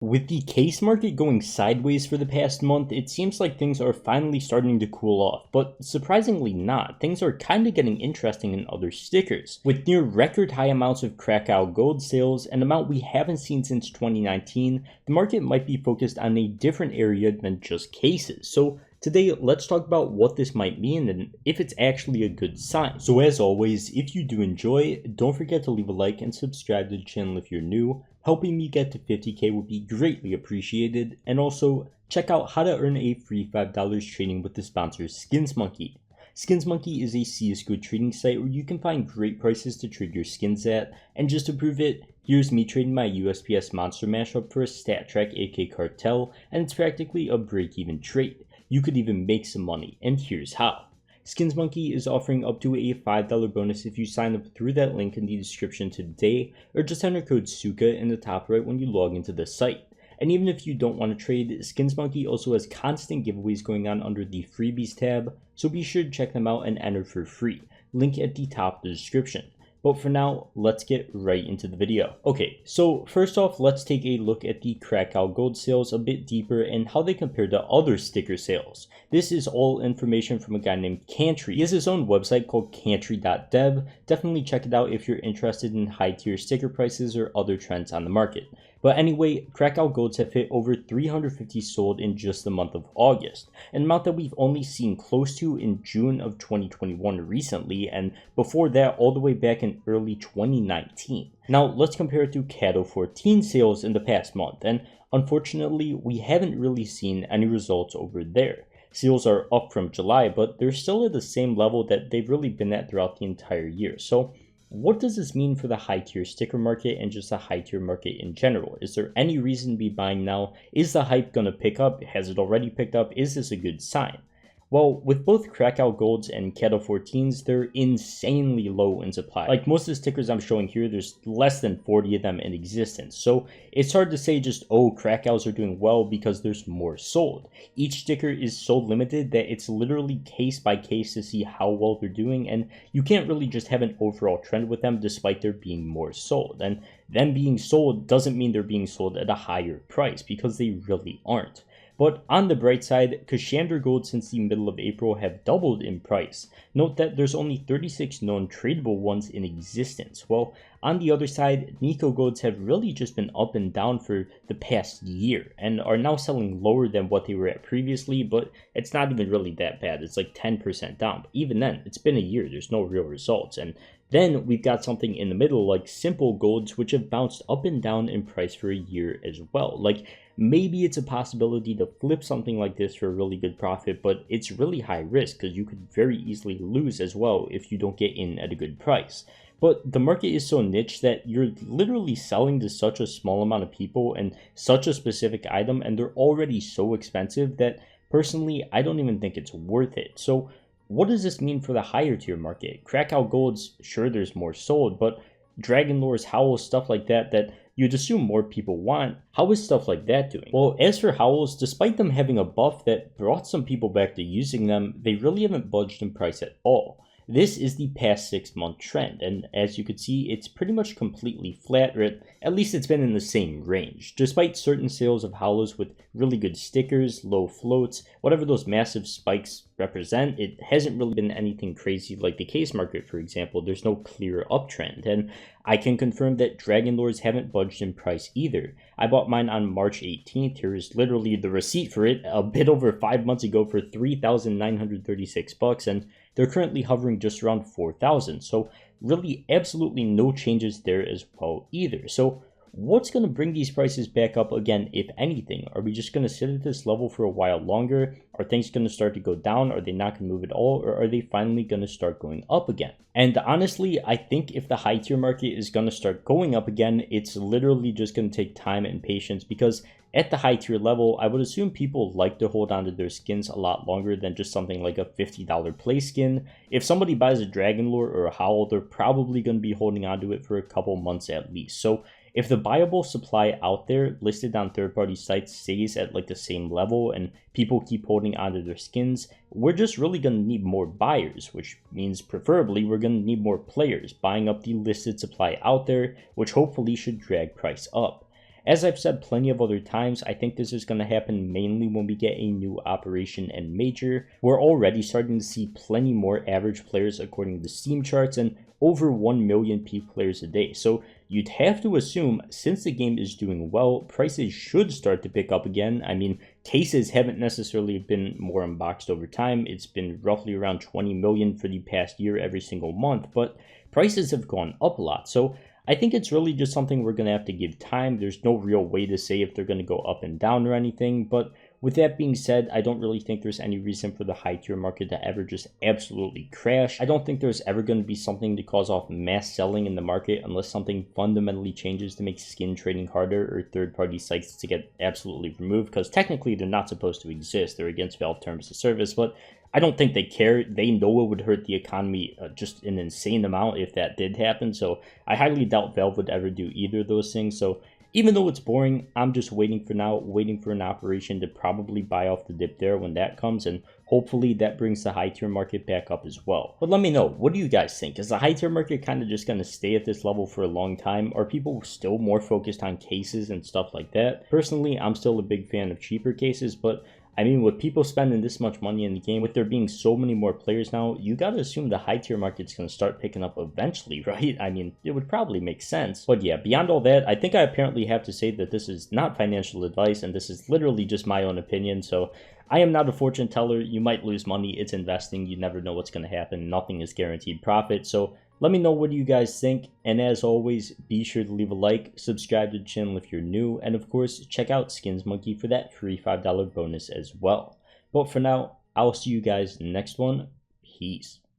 With the case market going sideways for the past month, it seems like things are finally starting to cool off, but surprisingly not. Things are kinda getting interesting in other stickers. With near record high amounts of Krakow gold sales, an amount we haven't seen since 2019, the market might be focused on a different area than just cases. So today, let's talk about what this might mean and if it's actually a good sign. So as always, if you do enjoy, don't forget to leave a like and subscribe to the channel if you're new. Helping me get to 50k would be greatly appreciated, and also check out how to earn a free $5 trading with the sponsor SkinsMonkey. SkinsMonkey is a CSGO trading site where you can find great prices to trade your skins at, and just to prove it, here's me trading my USPS Monster Mashup for a stat track AK Cartel, and it's practically a break-even trade. You could even make some money, and here's how. SkinsMonkey is offering up to a $5 bonus if you sign up through that link in the description today, or just enter code SUKA in the top right when you log into the site. And even if you don't want to trade, SkinsMonkey also has constant giveaways going on under the freebies tab, so be sure to check them out and enter for free. Link at the top of the description. But for now, let's get right into the video. Okay, so first off, let's take a look at the Krakow gold sales a bit deeper and how they compare to other sticker sales. This is all information from a guy named Cantry. He has his own website called cantry.dev. Definitely check it out if you're interested in high tier sticker prices or other trends on the market. But anyway, Krakow golds have hit over 350 sold in just the month of August, an amount that we've only seen close to in June of 2021 recently, and before that all the way back in early 2019. Now let's compare it to CykaHotFire sales in the past month, and unfortunately we haven't really seen any results over there. Sales are up from July, but they're still at the same level that they've really been at throughout the entire year. So what does this mean for the high tier sticker market and just the high tier market in general? Is there any reason to be buying now? Is the hype gonna pick up? Has it already picked up? Is this a good sign? Well, with both Krakow golds and CykaHotFire, they're insanely low in supply. Like most of the stickers I'm showing here, there's less than 40 of them in existence. So it's hard to say just, oh, Krakows are doing well because there's more sold. Each sticker is so limited that it's literally case by case to see how well they're doing, and you can't really just have an overall trend with them despite there being more sold. And them being sold doesn't mean they're being sold at a higher price, because they really aren't. But on the bright side, Kashandra gold since the middle of April have doubled in price. Note that there's only 36 known tradable ones in existence. Well, on the other side, Nico golds have really just been up and down for the past year and are now selling lower than what they were at previously, but it's not even really that bad. It's like 10% down. But even then, it's been a year, there's no real results. And then we've got something in the middle like simple golds, which have bounced up and down in price for a year as well. Like maybe it's a possibility to flip something like this for a really good profit, but it's really high risk because you could very easily lose as well if you don't get in at a good price. But the market is so niche that you're literally selling to such a small amount of people and such a specific item, and they're already so expensive that personally I don't even think it's worth it. So what does this mean for the higher tier market? Krakow golds, sure there's more sold, but Dragon Lores, Howls, stuff like that you'd assume more people want, how is stuff like that doing? Well, as for Howls, despite them having a buff that brought some people back to using them, they really haven't budged in price at all. This is the past 6-month trend, and as you can see, it's pretty much completely flat, or at least it's been in the same range. Despite certain sales of Howls with really good stickers, low floats, whatever those massive spikes represent, it hasn't really been anything crazy like the case market, for example. There's no clear uptrend, and I can confirm that Dragon Lores haven't budged in price either. I bought mine on March 18th. Here is literally the receipt for it a bit over 5 months ago for $3,936, and they're currently hovering just around 4,000. So really absolutely no changes there as well either. So what's going to bring these prices back up again, if anything? Are we just going to sit at this level for a while longer? Are things going to start to go down? Are they not going to move at all? Or are they finally going to start going up again? And honestly, I think if the high tier market is going to start going up again, it's literally just going to take time and patience, because at the high tier level, I would assume people like to hold on to their skins a lot longer than just something like a $50 play skin. If somebody buys a Dragon Lore or a Howl, they're probably going to be holding on to it for a couple months at least. So if the buyable supply out there listed on third-party sites stays at like the same level and people keep holding onto their skins, we're just really going to need more buyers, which means preferably we're going to need more players buying up the listed supply out there, which hopefully should drag price up. As I've said plenty of other times, I think this is going to happen mainly when we get a new operation and major. We're already starting to see plenty more average players according to Steam charts and over 1 million peak players a day. So you'd have to assume, since the game is doing well, prices should start to pick up again. I mean, cases haven't necessarily been more unboxed over time. It's been roughly around 20 million for the past year every single month, but prices have gone up a lot. So I think it's really just something we're going to have to give time. There's no real way to say if they're going to go up and down or anything, but with that being said, I don't really think there's any reason for the high tier market to ever just absolutely crash. I don't think there's ever going to be something to cause off mass selling in the market unless something fundamentally changes to make skin trading harder or third-party sites to get absolutely removed, because technically they're not supposed to exist. They're against Valve terms of service, but I don't think they care. They know it would hurt the economy just an insane amount if that did happen, so I highly doubt Valve would ever do either of those things. So even though it's boring, I'm just waiting for now, waiting for an operation to probably buy off the dip there when that comes, and hopefully that brings the high tier market back up as well. But let me know, what do you guys think? Is the high tier market kind of just going to stay at this level for a long time? Are people still more focused on cases and stuff like that? Personally, I'm still a big fan of cheaper cases, but I mean, with people spending this much money in the game, with there being so many more players now, you gotta assume the high tier market's gonna start picking up eventually, right? I mean, it would probably make sense. But yeah, beyond all that, I think I apparently have to say that this is not financial advice, and this is literally just my own opinion. So I am not a fortune teller. You might lose money. It's investing. You never know what's gonna happen. Nothing is guaranteed profit. So let me know what you guys think, and as always, be sure to leave a like, subscribe to the channel if you're new, and of course, check out Skins Monkey for that free $5 bonus as well. But for now, I'll see you guys next one. Peace.